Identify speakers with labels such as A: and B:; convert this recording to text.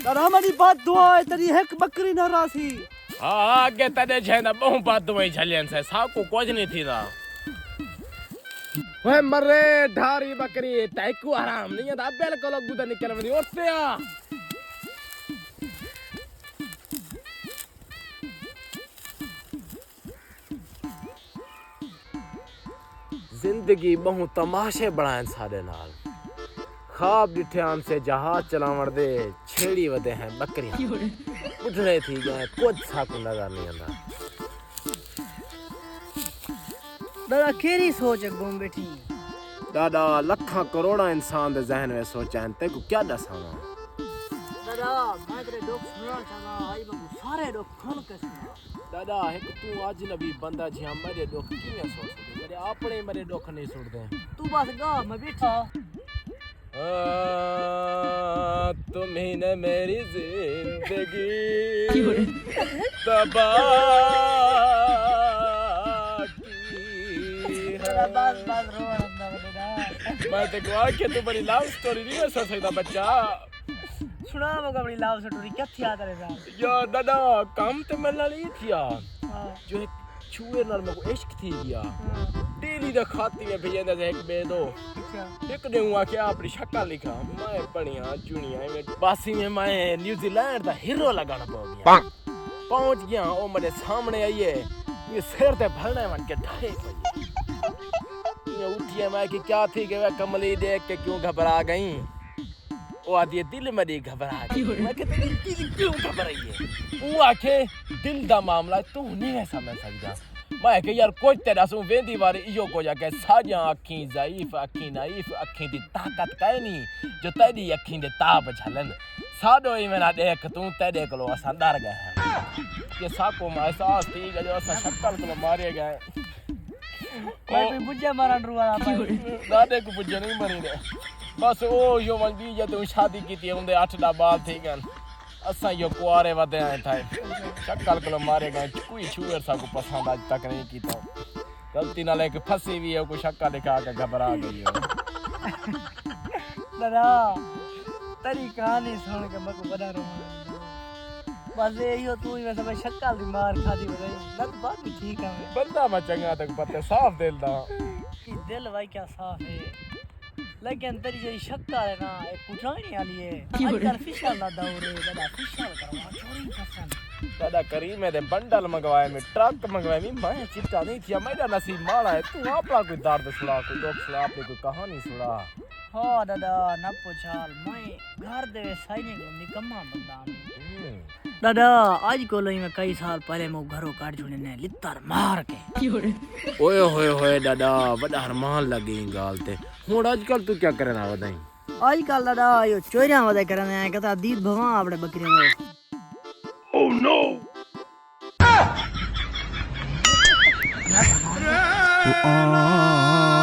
A: और हमारी बात दुआ है तेरी एक बकरी न रासी।
B: हाँ आगे तने छे ना बहु बात दुआई झलियन से साको कुछ नहीं थी ना। वे मरे ढारी बकरी तैको आराम नहीं है बिल्कुल गुदा निकल मनी उठते आ। जिंदगी बहु तमाशे बनाए सारे नाल ख्वाब दिठे से जहाज चलावण दे छेड़ी वदे हैं बकरियां उठने थी गए कुछ साकू नजर नहीं आंदा।
A: दादा केरी सोच गुम बैठी
B: दादा लखा करोड़ा इंसान दे जहन में सोचा ते को क्या दसावा।
A: दादा मैं तेरे दुख सुनना चाहता आई बाबू सारे दुख खुल के सुना।
B: दादा एक तू अजनबी बंदा जिया मेरे दुख किवें सोच दे मेरे अपने मेरे दुख नहीं सुनदे।
A: तू बस गा मैं बैठा
B: तुम्ही ने मेरी जिंदगी तबाह की है।
A: बस रो
B: मैं ते को आके तू बड़ी लव स्टोरी नहीं है सोच सकता बच्चा।
A: सुना मगा बड़ी लव स्टोरी क्या थी तेरे साथ।
B: यार दादा काम ते मिलना नहीं थिया जो एक छुए नाल मको इश्क थी गया डेली दा खाती में भेजंदा से एक बे दो एक ने हुआ क्या अपनी शक्ल लिखा मैं बढ़िया चुनिया में बासी में मैं न्यूजीलैंड दा हीरो लगाना पहुंच गया ओ मेरे सामने आई है ये सिर ते भरने मन के ढाई पई ये उठिए मैं कि क्या थी कि वह कमली देख के क्यों घबरा गई। ओ आदि दिल मेरी घबरा गई मैं कि दिल क्यों घबराई है। वो आखे दिल दा मामला तू नहीं समझ सकदा। मैं कि यार कुछ तेरा सू वेंदी बारी इयो को जाके सारियां अखी ज़ईफ अखी नाइफ अखी दी ताकत काई नहीं जो तेरी अखी दे ताप झलन साडो ही मेरा देख तू तेरे कोलो असा डर गए ये साको मा एहसास थी जो असा शक्ल को मारे गए।
A: कोई बुझे मारन रुआ
B: दादे को बुझे नहीं मरी दे बस ओ यो वंगी जे तू शादी कीती हुंदे 8 बाल थी गन असा यो कुआरे वदे आए थे शक्ल को मारे गए कोई छुएर सा को पसंद आज तक नहीं कीता गलती नाल एक फंसी भी है को शक्ल दिखा के घबरा गई हो।
A: दादा तेरी कहानी सुन के मको बड़ा रो बस यो तू ही सब शक्ल दी मार खादी वदे नत बात भी ठीक है
B: बंदा मैं चंगा तक पते साफ दिल दा
A: कि दिल भाई क्या साफ है लेकिन तेरी जो शक्ल है ना एक कुटाई वाली है आजकल फिशल दा दौर है दादा फिशल करवा चोरी पसंद
B: दादा करीम दे बंडल मंगवाए में ट्रक मंगवाए में मैं चिट्टा नहीं थी मेरा नसीब माड़ा है तू आपला कोई दर्द सुना कोई दुख सुना अपनी कोई कहानी सुना।
A: हाँ दादा न पूछाल मैं घर दे सैनिक निकम्मा बंदा दादा आज को लई में कई साल पहले मो घरों काट छुने ने लित्तर मार के
B: ओए होए होए दादा बड़ा अरमान लगी गाल ते हुन आजकल तू क्या करना बताई।
A: आजकल दादा यो चोरियां वदे करने है कहता दीद भवा आपड़े बकरी में।
B: Oh no!
C: Oh